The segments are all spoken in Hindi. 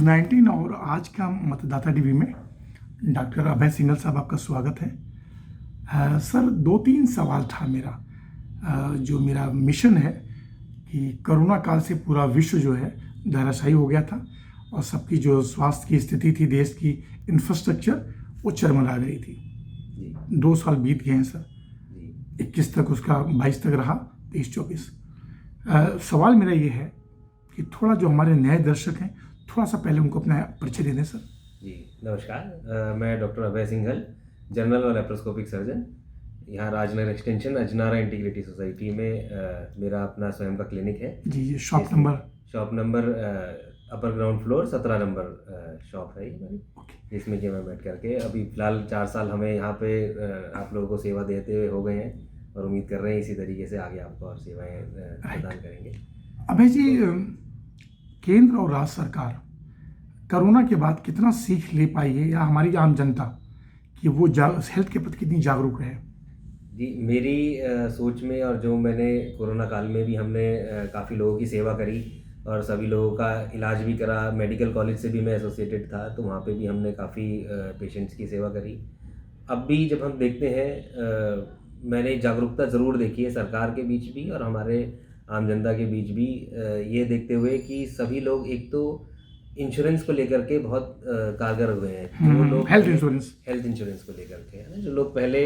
कोविड-19 और आज का मतदाता टीवी में डॉक्टर अभय सिंघल साहब आपका स्वागत है। सर 2-3 सवाल था मेरा। जो मेरा मिशन है कि कोरोना काल से पूरा विश्व जो है धराशायी हो गया था और सबकी जो स्वास्थ्य की स्थिति थी, देश की इंफ्रास्ट्रक्चर वो चरमरा गई थी। 2 साल बीत गए हैं सर। 21 तक उसका 22 तक रहा, 23-24। सवाल मेरा ये है कि थोड़ा जो हमारे नए दर्शक हैं थोड़ा सा पहले उनको अपना परिचय दे दें सर। जी नमस्कार, मैं डॉक्टर अभय सिंघल, जनरल और लेप्रोस्कोपिक सर्जन, यहाँ Rajnagar extension Ajnara integrity society में मेरा अपना स्वयं का क्लिनिक है। जी ये shop number upper ground floor 17 number shop है हमारी, जिसमें कि मैं बैठ करके अभी फ़िलहाल 4 साल हमें यहाँ पे आप लोगों को सेवा देते हुए हो गए हैं और उम्मीद कर रहे हैं इसी तरीके से आगे आपको और सेवाएँ प्रदान करेंगे। अभय जी, केंद्र और राज्य सरकार कोरोना के बाद कितना सीख ले पाई है या हमारी आम जनता कि वो हेल्थ के प्रति कितनी जागरूक है? जी मेरी सोच में, और जो मैंने कोरोना काल में भी हमने काफ़ी लोगों की सेवा करी और सभी लोगों का इलाज भी करा। मेडिकल कॉलेज से भी मैं एसोसिएटेड था, तो वहाँ पे भी हमने काफ़ी पेशेंट्स की सेवा करी। अब भी जब हम देखते हैं, मैंने जागरूकता ज़रूर देखी है सरकार के बीच भी और हमारे आम जनता के बीच भी, ये देखते हुए कि सभी लोग एक तो इंश्योरेंस को लेकर के बहुत कारगर हुए हैं। जो लोग हेल्थ इंश्योरेंस को लेकर के है ना, जो लोग पहले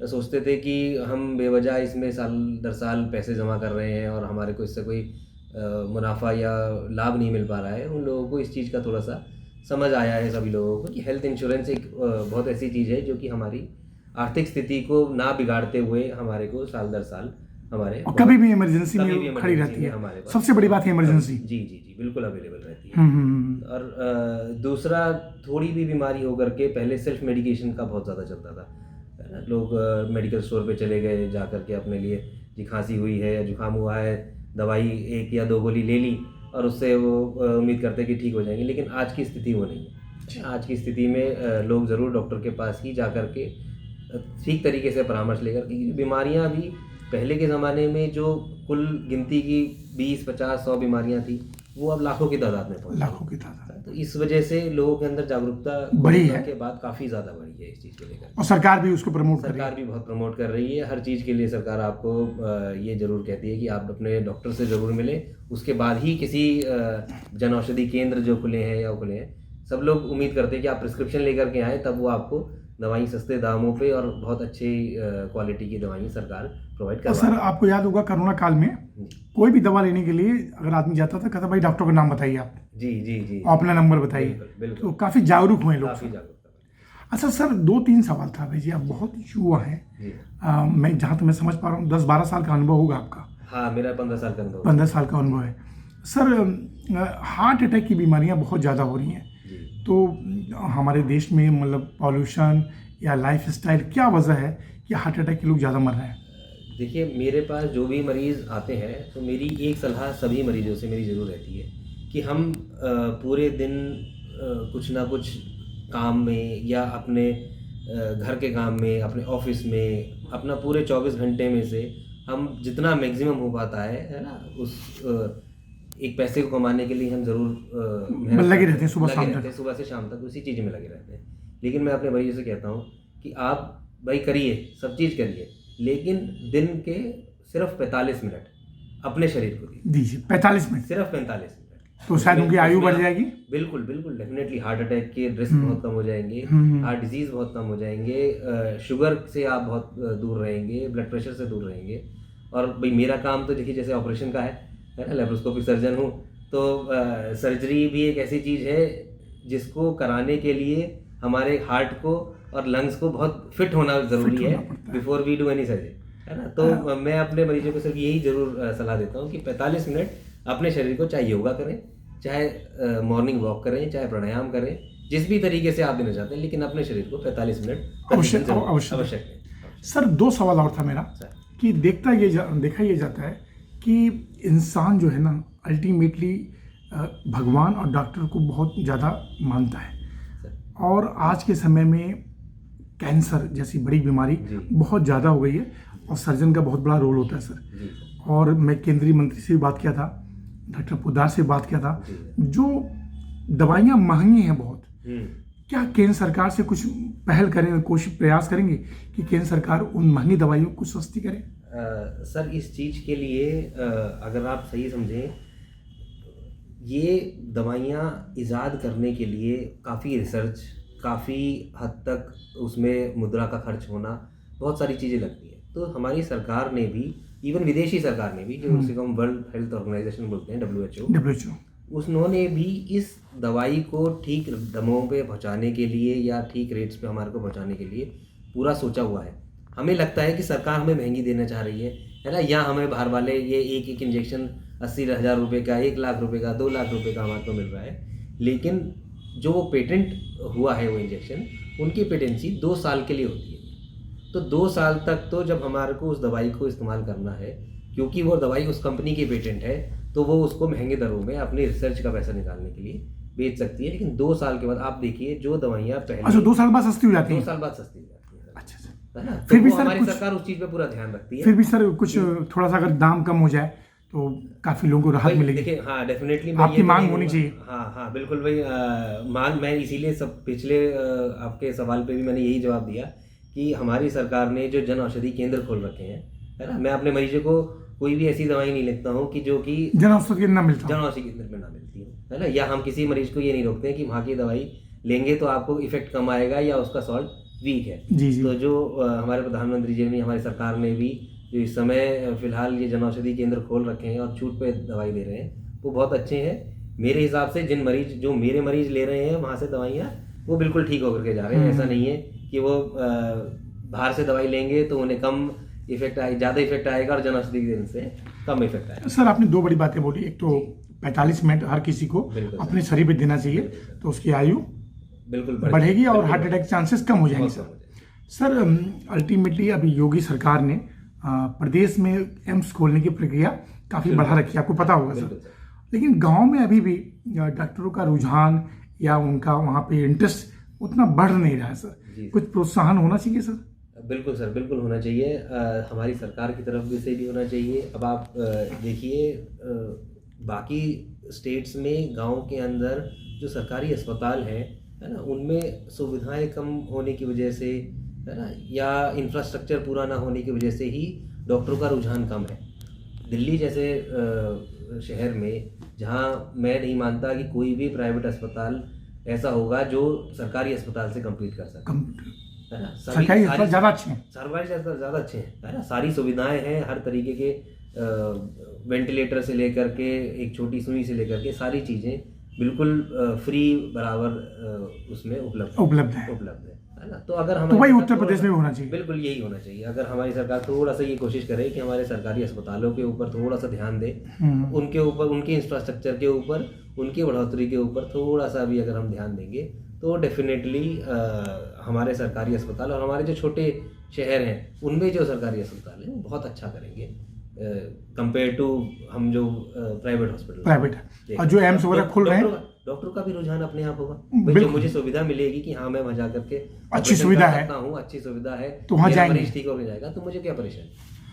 सोचते थे कि हम बेवजह इसमें साल दर साल पैसे जमा कर रहे हैं और हमारे को इससे कोई मुनाफा या लाभ नहीं मिल पा रहा है, उन लोगों को इस चीज़ का थोड़ा सा समझ आया है सभी लोगों को कि हेल्थ इंश्योरेंस एक बहुत ऐसी चीज़ है जो कि हमारी आर्थिक स्थिति को ना बिगाड़ते हुए हमारे को साल दर साल हमारे कभी भी इमरजेंसी में खड़ी रहती है। हमारे पास सबसे बड़ी बात है इमरजेंसी। जी जी जी बिल्कुल अवेलेबल रहती है। और दूसरा, थोड़ी भी बीमारी होकर के पहले सेल्फ मेडिकेशन का बहुत ज़्यादा चलता था, है ना। लोग मेडिकल स्टोर पे चले गए, जा करके अपने लिए जी खांसी हुई है या जुकाम हुआ है, दवाई 1 या 2 गोली ले ली और उससे वो उम्मीद करते कि ठीक हो जाएंगे। लेकिन आज की स्थिति वो नहीं है। आज की स्थिति में लोग ज़रूर डॉक्टर के पास ही जा कर के ठीक तरीके से परामर्श लेकर के, बीमारियाँ भी पहले के ज़माने में जो कुल गिनती की 20, 50, 100 बीमारियां थी, वो अब लाखों की तादाद में पहुंच, लाखों की तादाद। तो इस वजह से लोगों के अंदर जागरूकता बढ़ी है के बाद काफ़ी ज़्यादा बढ़ी है इस चीज़ को लेकर। और सरकार भी उसको सरकार भी बहुत प्रमोट कर रही है। हर चीज़ के लिए सरकार आपको ये ज़रूर कहती है कि आप अपने डॉक्टर से ज़रूर मिलें, उसके बाद ही किसी जन औषधि केंद्र जो खुले हैं या खुले हैं, सब लोग उम्मीद करते हैं कि आप प्रिस्क्रिप्शन लेकर के आएँ, तब वो आपको दवाई सस्ते दामों पे और बहुत अच्छी क्वालिटी की दवाई सरकार प्रोवाइड कर रही है। सर आपको याद होगा कोरोना काल में कोई भी दवा लेने के लिए अगर आदमी जाता था, कहता भाई डॉक्टर का नाम बताइए आप, जी जी जी अपना नंबर बताइए। तो काफ़ी जागरूक हुए लोग। अच्छा सर 2-3 सवाल था भाई जी, आप बहुत युवा हैं, मैं जहाँ तक मैं समझ पा रहा हूँ 10-12 साल का अनुभव होगा आपका। हाँ मेरा 15 साल का अनुभव। 15 साल का अनुभव है सर। हार्ट अटैक की बीमारियाँ बहुत ज़्यादा हो रही हैं, तो हमारे देश में मतलब पॉल्यूशन या लाइफ स्टाइल क्या वजह है कि हार्ट अटैक के लोग ज़्यादा मर रहे हैं? देखिए मेरे पास जो भी मरीज़ आते हैं, तो मेरी एक सलाह सभी मरीजों से मेरी ज़रूर रहती है कि हम पूरे दिन कुछ ना कुछ काम में या अपने घर के काम में, अपने ऑफिस में, अपना पूरे 24 घंटे में से हम जितना मैक्सिमम हो पाता है ना, उस एक पैसे को कमाने के लिए हम ज़रूर लगे रहते हैं सुबह से शाम तक उसी चीज़ में लगे रहते हैं। लेकिन मैं अपने मरीजों से कहता हूँ कि आप भाई करिए, सब चीज़ करिए, लेकिन दिन के सिर्फ 45 मिनट अपने शरीर को दीजिए। 45 मिनट, सिर्फ 45 मिनट, तो शायद उनकी आयु बढ़ जाएगी। बिल्कुल बिल्कुल डेफिनेटली हार्ट अटैक के रिस्क बहुत कम हो जाएंगे, हार्ट डिजीज़ बहुत कम हो जाएंगे, शुगर से आप बहुत दूर रहेंगे, ब्लड प्रेशर से दूर रहेंगे। और भाई मेरा काम तो देखिए जैसे ऑपरेशन का है ना, लेप्रोस्कोपिक सर्जन हूँ, तो सर्जरी भी एक ऐसी चीज़ है जिसको कराने के लिए हमारे हार्ट को और लंग्स को बहुत फिट होना ज़रूरी है before we do any surgery, है ना। तो मैं अपने मरीजों को सिर्फ यही ज़रूर सलाह देता हूँ कि 45 मिनट अपने शरीर को, चाहे योगा करें, चाहे मॉर्निंग वॉक करें, चाहे प्राणायाम करें, जिस भी तरीके से आप देना चाहते हैं, लेकिन अपने शरीर को 45 मिनट आवश्यक है। सर 2 सवाल और था मेरा कि देखा ये जाता है कि इंसान जो है ना अल्टीमेटली भगवान और डॉक्टर को बहुत ज़्यादा मानता है, और आज के समय में कैंसर जैसी बड़ी बीमारी बहुत ज़्यादा हो गई है और सर्जन का बहुत बड़ा रोल होता है सर। और मैं केंद्रीय मंत्री से भी बात किया था, डॉक्टर पोद्दार से बात किया था, जो दवाइयाँ महंगी हैं बहुत, हम्म। क्या केंद्र सरकार से कुछ पहल करेंगे, कोशिश प्रयास करेंगे कि केंद्र सरकार उन महंगी दवाइयों को सस्ती करे? सर इस चीज़ के लिए अगर आप सही समझें, ये दवाइयाँ ईजाद करने के लिए काफ़ी रिसर्च, काफ़ी हद तक उसमें मुद्रा का खर्च होना, बहुत सारी चीज़ें लगती हैं। तो हमारी सरकार ने भी, इवन विदेशी सरकार ने भी, जो उसे हम वर्ल्ड हेल्थ ऑर्गेनाइजेशन बोलते हैं, WHO, उन्होंने भी इस दवाई को ठीक दमों पे पहुंचाने के लिए या ठीक रेट्स पे हमारे को पहुंचाने के लिए पूरा सोचा हुआ है। हमें लगता है कि सरकार हमें महंगी देना चाह रही है ना, या हमें बाहर वाले ये एक इंजेक्शन 80,000 रुपये का, 1 लाख रुपये का, 2 लाख रुपये का हमारे को मिल रहा है। लेकिन जो वो पेटेंट हुआ है वो इंजेक्शन, उनकी पेटेंसी 2 साल के लिए होती है। तो 2 साल तक तो जब हमारे को उस दवाई को इस्तेमाल करना है, क्योंकि वो दवाई उस कंपनी की पेटेंट है, तो वो उसको महंगे दरों में अपनी रिसर्च का पैसा निकालने के लिए बेच सकती है। लेकिन 2 साल के बाद आप देखिए, जो दवाइयाँ पहले, अच्छा 2 साल बाद सस्ती हो जाती 2 है? साल बाद सस्ती हो जाती है। अच्छा, है ना। फिर तो भी वो सर हमारी कुछ, सरकार उस चीज़ पे पूरा ध्यान रखती है। फिर भी सर कुछ थोड़ा सा अगर दाम कम हो जाए तो काफ़ी लोगों को राहत मिलेगी। देखिए, हाँ डेफिनेटली आपकी मांग होनी चाहिए। हाँ बिल्कुल भाई, मांग, मैं इसीलिए सब पिछले आपके सवाल पे भी मैंने यही जवाब दिया कि हमारी सरकार ने जो जन औषधि केंद्र खोल रखे हैं, है ना, मैं अपने मरीजों को कोई भी ऐसी दवाई नहीं लिखता हूँ कि जो कि जन औषधि केंद्र ना मिलता, जन औषधि केंद्र में ना मिलती है ना, या हम किसी मरीज को ये नहीं रोकते हैं कि वहाँ की दवाई लेंगे तो आपको इफेक्ट कम आएगा या उसका सॉल्ट वीक है। जी। तो जो हमारे प्रधानमंत्री जी ने, हमारी सरकार ने भी जो इस समय फिलहाल ये जन औषधि केंद्र खोल रखे हैं और छूट पे दवाई दे रहे हैं, वो बहुत अच्छे हैं। मेरे हिसाब से जो मेरे मरीज ले रहे हैं वहाँ से दवाइयाँ, वो बिल्कुल ठीक होकर के जा रहे हैं। ऐसा नहीं है कि वो बाहर से दवाई लेंगे तो उन्हें कम इफेक्ट आए, ज़्यादा इफेक्ट आएगा, और जन औषधि केंद्र से कम इफेक्ट आएगा। सर आपने 2 बड़ी बातें बोली, एक तो 45 मिनट हर किसी को अपने शरीर पे देना चाहिए, तो उसकी आयु बिल्कुल बढ़ेगी और हार्ट अटैक चांसेस कम हो जाएंगे। सर अल्टीमेटली अभी योगी सरकार ने प्रदेश में एम्स खोलने की प्रक्रिया काफ़ी बढ़ा रखी है, आपको पता होगा सर। लेकिन गांव में अभी भी डॉक्टरों का रुझान या उनका वहाँ पे इंटरेस्ट उतना बढ़ नहीं रहा है सर, कुछ प्रोत्साहन होना चाहिए सर? बिल्कुल सर, बिल्कुल होना चाहिए। हमारी सरकार की तरफ से भी होना चाहिए। अब आप देखिए, बाकी स्टेट्स में गांव के अंदर जो सरकारी अस्पताल है ना, उनमें सुविधाएं कम होने की वजह से, है ना, या इंफ्रास्ट्रक्चर पूरा ना होने की वजह से ही डॉक्टरों का रुझान कम है। दिल्ली जैसे शहर में, जहां मैं नहीं मानता कि कोई भी प्राइवेट अस्पताल ऐसा होगा जो सरकारी अस्पताल से कम्पीट कर सके, है ना। सरकारी अस्पताल ज़्यादा अच्छे हैं, सरकारी अस्पताल ज़्यादा अच्छे हैं, है ना। सारी सुविधाएं हैं, हर तरीके के वेंटिलेटर से लेकर के एक छोटी सुई से लेकर के सारी चीज़ें बिल्कुल फ्री बराबर उसमें उपलब्ध है ना। तो अगर हम, तो वही उत्तर प्रदेश में होना चाहिए, बिल्कुल यही होना चाहिए। अगर हमारी सरकार थोड़ा सा ये कोशिश करे कि हमारे सरकारी अस्पतालों के ऊपर थोड़ा सा ध्यान दे, उनके ऊपर, उनके इंफ्रास्ट्रक्चर के ऊपर, उनकी बढ़ोतरी के ऊपर थोड़ा सा भी अगर हम ध्यान देंगे, तो डेफिनेटली हमारे सरकारी अस्पताल और हमारे जो छोटे शहर हैं उनमें जो सरकारी अस्पताल हैं वो बहुत अच्छा करेंगे कंपेयर टू हम जो प्राइवेट हॉस्पिटल। और जो एम्स वगैरह खुल रहे हैं, डॉक्टरों का भी रुझान अपने आप होगा। जो मुझे सुविधा मिलेगी कि हाँ मैं वहाँ जा करके अच्छी सुविधा है, अच्छी सुविधा है, तो वहाँ जाएंगे, मरीज ठीक होकर जाएगा, तो मुझे क्या परेशानी,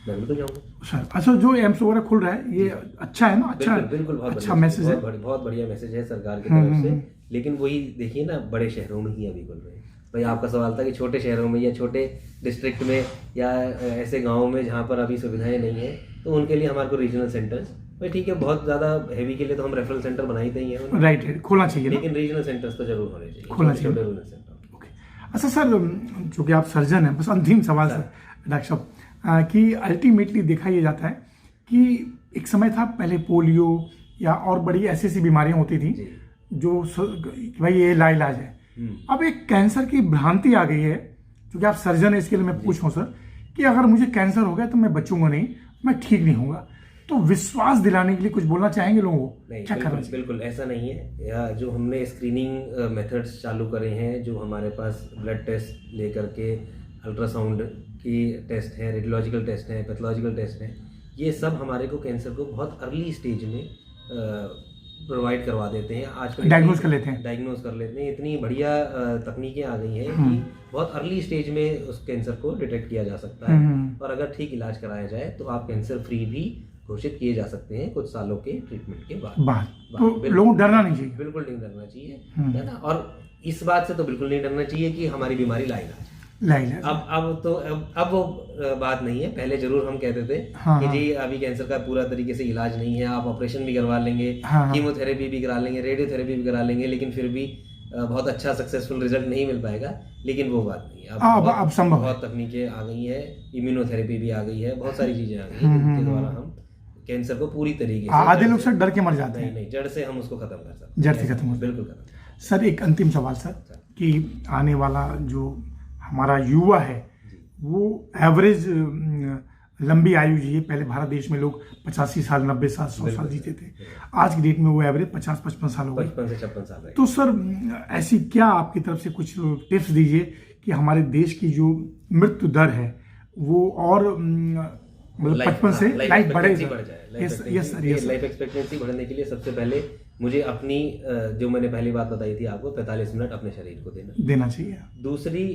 मैं बिल्कुल जाऊँगा सर। अच्छा जो एम्स वगैरह खुल रहा है ये अच्छा है ना? अच्छा, बिल्कुल बहुत अच्छा मैसेज है, बहुत बढ़िया मैसेज है सरकार की तरफ से। लेकिन वही देखिए ना, बड़े शहरों में ही अभी खुल रहे हैं। भाई आपका सवाल था कि छोटे शहरों में या छोटे डिस्ट्रिक्ट में या ऐसे गाँव में जहाँ पर अभी सुविधाएं नहीं है, तो उनके लिए हमारे को रीजनल सेंटर्स, भाई ठीक है, बहुत ज़्यादा हैवी के लिए तो हम रेफरल सेंटर बनाते ही हैं, राइट, खोलना चाहिए, लेकिन रीजनल सेंटर्स तो जरूर होने चाहिए, खोलना चाहिए, रीजनल सेंटर। ओके। अच्छा सर, चूँकि आप सर्जन हैं, बस अंतिम सवाल सर डॉक्टर साहब, कि अल्टीमेटली देखा ये जाता है कि एक समय था पहले पोलियो या और बड़ी ऐसी बीमारियां होती थी जो भाई ये लाइलाज है। अब एक कैंसर की भ्रांति आ गई है, क्योंकि आप सर्जन है इसके लिए मैं पूछूं सर कि अगर मुझे कैंसर हो गया तो मैं बचूंगा नहीं, मैं ठीक नहीं होऊंगा, तो विश्वास दिलाने के लिए कुछ बोलना चाहेंगे लोगों को? नहीं, क्या करना चाहिए? बिल्कुल ऐसा नहीं है। या जो हमने स्क्रीनिंग मेथड्स चालू करे हैं, जो हमारे पास ब्लड टेस्ट लेकर के अल्ट्रासाउंड की टेस्ट है, रेडियोलॉजिकल टेस्ट है, पैथोलॉजिकल टेस्ट है, ये सब हमारे को कैंसर को बहुत अर्ली स्टेज में प्रोवाइड करवा देते हैं। आजकल डायग्नोज कर लेते हैं। इतनी बढ़िया तकनीकें आ गई हैं कि बहुत अर्ली स्टेज में उस कैंसर को डिटेक्ट किया जा सकता है, और अगर ठीक इलाज कराया जाए तो आप कैंसर फ्री भी घोषित किए जा सकते हैं कुछ सालों के ट्रीटमेंट के बाद। बात तो लोगों को डरना नहीं चाहिए। बिल्कुल नहीं डरना चाहिए, है ना। और इस बात से तो बिल्कुल नहीं डरना चाहिए कि हमारी बीमारी लाइलाज लाइलाज। अब वो बात नहीं है। पहले जरूर हम कहते थे कि जी अभी कैंसर का पूरा तरीके से इलाज नहीं है, आप ऑपरेशन भी करवा लेंगे, कीमोथेरेपी भी करा लेंगे, रेडियोथेरेपी भी करा लेंगे, लेकिन फिर भी बहुत अच्छा सक्सेसफुल रिजल्ट नहीं मिल पाएगा। लेकिन वो बात नहीं है। अब संभव बहुत तकनीकें आ गई है, इम्यूनोथेरेपी भी आ गई है, बहुत सारी चीजें आ गई हैं जिनके द्वारा हम कैंसर को पूरी तरीके से, आधे लोग सर डर के मर जाते हैं, नहीं जड़ से हम उसको खत्म कर सकते हैं। जड़ से खत्म हो, बिल्कुल खत्म। सर एक अंतिम सवाल सर, कि आने वाला जो हमारा युवा है वो एवरेज लंबी आयु जिए। पहले भारत देश में लोग 85 साल, 90 साल, 100 साल जीते थे। आज की डेट में वो एवरेज 50-55 साल हो गए। 55 से 56 साल है। तो सर ऐसी क्या आपकी तरफ से कुछ टिप्स दीजिए कि हमारे देश की जो मृत्यु दर है वो और मतलब 55 से लाइफ बढ़ जाए। यस सर, लाइफ एक्सपेक्टेंसी बढ़ने के लिए सबसे पहले मुझे अपनी जो मैंने पहली बात बताई थी आपको, 45 मिनट अपने शरीर को देना चाहिए। दूसरी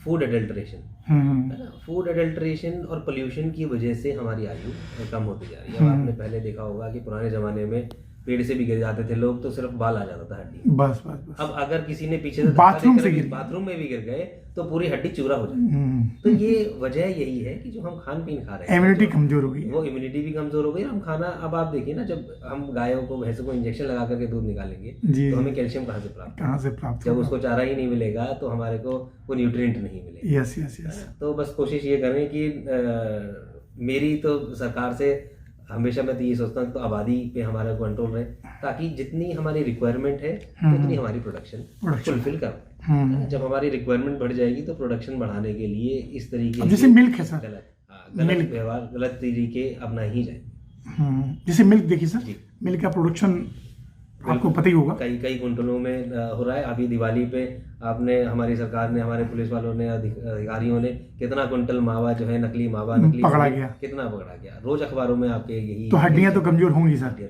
फूड एडल्ट्रेशन, है ना। फूड एडल्ट्रेशन और पोल्यूशन की वजह से हमारी आयु कम होती जा रही है। अब आपने पहले देखा होगा कि पुराने जमाने में पेड़ से भी गिर जाते थे लोग, तो सिर्फ बाल आ जाता था हड्डी, बस। अब अगर किसी ने पीछे से बाथरूम में भी गिर गए तो पूरी हड्डी चूरा हो जाती। तो ये वजह यही है कि जो हम खान पीन खा रहे हैं, इम्यूनिटी कमजोर हो गई, वो इम्यूनिटी भी कमजोर हो गई। हम खाना, अब आप देखिए ना, जब हम गायों को, भैंसों को इंजेक्शन लगा करके दूध निकालेंगे तो हमें कैल्शियम कहाँ से प्राप्त जब उसको चारा ही नहीं मिलेगा तो हमारे को वो न्यूट्रिएंट नहीं मिलेगा। यस। तो बस कोशिश ये करें कि मेरी तो सरकार से हमेशा मैं तो ये सोचता हूँ तो आबादी पे हमारा कंट्रोल रहे, ताकि जितनी हमारी रिक्वायरमेंट है उतनी हमारी प्रोडक्शन फुलफिल कर पाए। जब हमारी रिक्वायरमेंट बढ़ जाएगी तो प्रोडक्शन बढ़ाने के लिए इस तरीके जैसे मिल्क है सर, गलत व्यवहार, गलत तरीके अपना ही जाए। जैसे मिल्क देखिए सर, मिल्क का प्रोडक्शन आपको पता ही होगा कई कुंटलों में हो रहा है। अभी दिवाली पे आपने, हमारी सरकार ने, हमारे पुलिस वालों ने, अधिकारियों ने कितना कुंटल मावा जो है नकली पकड़ा गया, कितना पकड़ा गया। रोज अखबारों में आपके यही, तो हड्डियां तो कमजोर होंगी सर।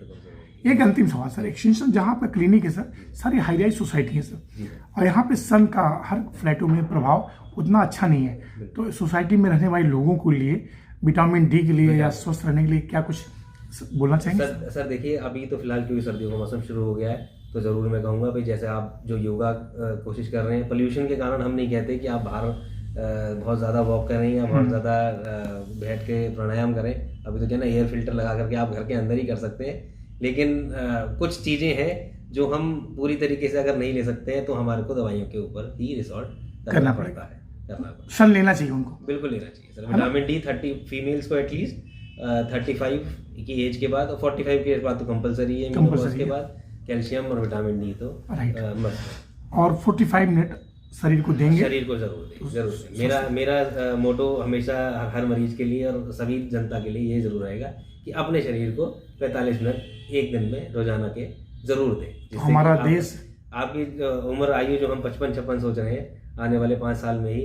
एक अंतिम सवाल सर, एक्सटेंशन जहाँ पर क्लिनिक है सर, सारी हाई राइज सोसाइटी है सर, और यहाँ पे सन का हर फ्लैटों में प्रभाव उतना अच्छा नहीं है। तो सोसाइटी में रहने वाले लोगों के लिए विटामिन डी के लिए या स्वस्थ रहने के लिए क्या कुछ बोलना चाहेंगे? सर देखिए, अभी तो फिलहाल क्योंकि सर्दियों का मौसम शुरू हो गया है, तो ज़रूर मैं कहूँगा भाई, जैसे आप जो योगा कोशिश कर रहे हैं, पोल्यूशन के कारण हम नहीं कहते कि आप बाहर बहुत ज़्यादा वॉक करें या बहुत ज़्यादा बैठ के प्राणायाम करें। अभी तो क्या ना, एयर फिल्टर लगा करके आप घर के अंदर ही कर सकते हैं। लेकिन कुछ चीज़ें हैं जो हम पूरी तरीके से अगर नहीं ले सकते हैं तो हमारे को दवाइयों के ऊपर ही रिसोर्ट करना पड़ता है। सन लेना चाहिए उनको, बिल्कुल लेना चाहिए सर। विटामिन डी 30 फीमेल्स को एटलीस्ट 35 की एज के बाद, और 45 की एज बाद तो कंपलसरी है। उसके बाद कैल्शियम और विटामिन डी तो मस्ट है। और 45 मिनट शरीर को देंगे, शरीर को जरूर दें। मेरा मोटो हमेशा हर मरीज के लिए और सभी जनता के लिए ये जरूर रहेगा कि अपने शरीर को 45 मिनट एक दिन में रोजाना के जरूर दें। हमारा देश, आपकी उम्र आयु जो हम 55-56 सोच रहे हैं, आने वाले 5 साल में ही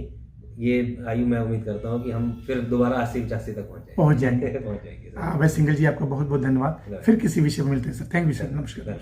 ये आयु मैं उम्मीद करता हूँ कि हम फिर दोबारा 80-85 तक पहुँच जाएंगे। अभय सिंघल जी, आपका बहुत बहुत धन्यवाद। फिर किसी विषय में मिलते हैं सर। थैंक यू सर, नमस्कार।